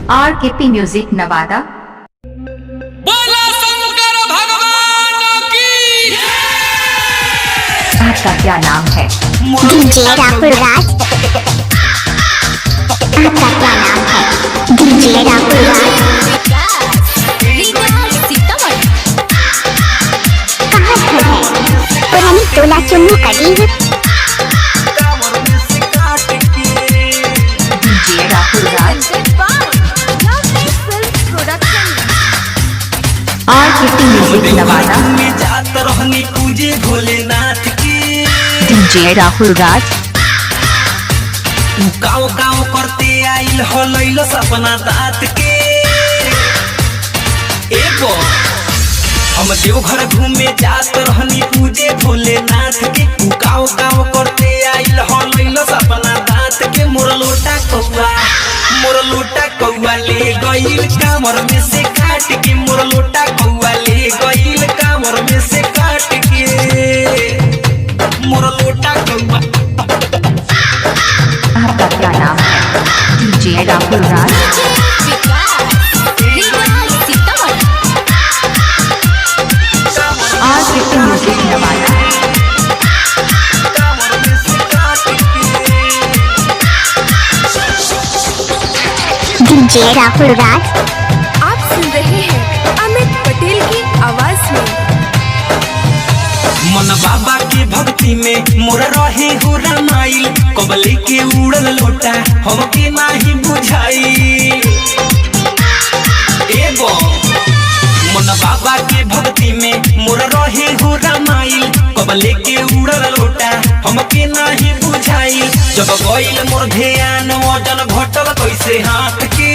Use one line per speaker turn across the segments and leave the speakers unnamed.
RKP music Nawada.
बोला शंकर भगवान की।
आपका क्या नाम है?
डीजे राहुल राज। आपका क्या नाम है? डीजे राहुल राज। कहाँ घर है? पुरानी टोला चुन्नू करीब।
DJ Rahul Raj. RKP music Nawada.
पूजे भोलेनाथ की।
डीजे राहुल राज।
गाँव गाँव करते आइल हो लैलो सपना दात के। एगो हम देवघर घूमे जात रहनी पूजे भोलेनाथ के। गाँव गाँव करते आइल हो लैलो सपना दात के। मोर लोटा कौआ ले गइल कामर में से काट के। मोर लोटा कौआ ले गइल कामर में से काट के। मोर लोटा कौआ।
आपका क्या नाम है? DJ Rahul Raj. RKP music Nawada.
DJ Rahul Raj.
आप सुन रहे हैं अमित पटेल की आवाज में।
मन बाबा के भक्ति में मोर रहे हो रामाइल। कबले के उड़ल लोटा हमके नाही बुझाई। एगो मन बाबा के भक्ति में मोर रहे हो रामाइल। कबले के उड़ल लोटा हमके नाही बुझाई। जब गइल मोर ध्यान वजन घटल कैसे हाथ के।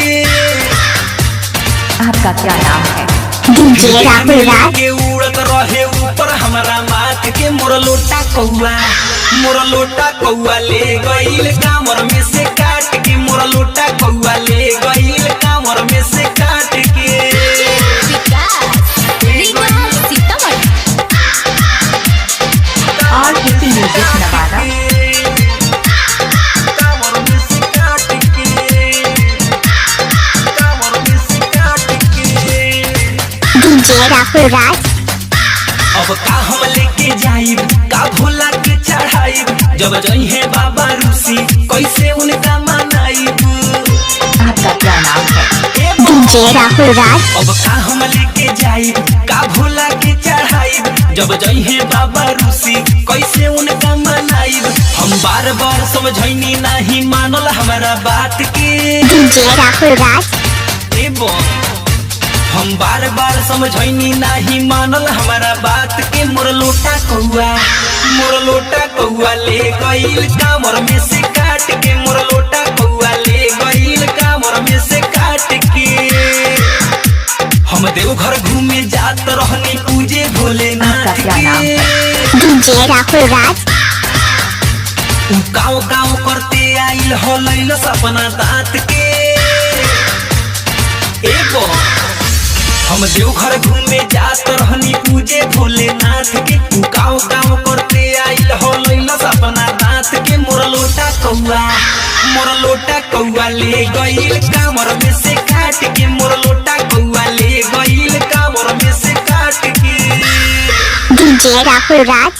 आपका क्या नाम है?
डीजे राहुल राज।
के उड़त रहे ऊपर हमरा माथ के। मोर लोटा कौआ ले गइल कामर में से काट के। मोर लोटा कौआ ले गइल कामर में से काट के।
RKP music Nawada.
कामर में से काट के। कामर में से काट के।
डीजे राहुल राज।
अब का हम लेके जाइब का भोला के चढ़ाइब। जब जइहे बाबा रूसी कैसे उनका मनाइब।
आपका क्या नाम है?
डीजे राहुल राज।
अब का हम लेके जाइब का भोला के चढ़ाइब। जब जइहे बाबा रूसी कैसे उनका मनाइब। हम बार बार समझैनी नहीं मानल हमारा बात के।
डीजे राहुल राज।
एबो हम बार बार समझैनी नहीं मानल हमारा बात के। मोर लोटा कौआ ले गइल कामर में से काट के। मोर लोटा कौआ ले गइल कामर में से काट के। हम देवघर घूमे जात रहनी पूजे भोलेनाथ
आपका क्या नाम
के।
है?
डीजे राहुल राज।
गाँव गाँव करते आइल हो लैलो सपना दात के। एगो हम देवघर घूमे जात रहनी पूजे भोलेनाथ के। गाँव गाँव करते आइल हो लैलो सपना दात के। मोर लोटा कौआ ले गइल कामर में से काट के। मोर लोटा कौआ ले गइल कामर में से काट के।
डीजे राहुल राज।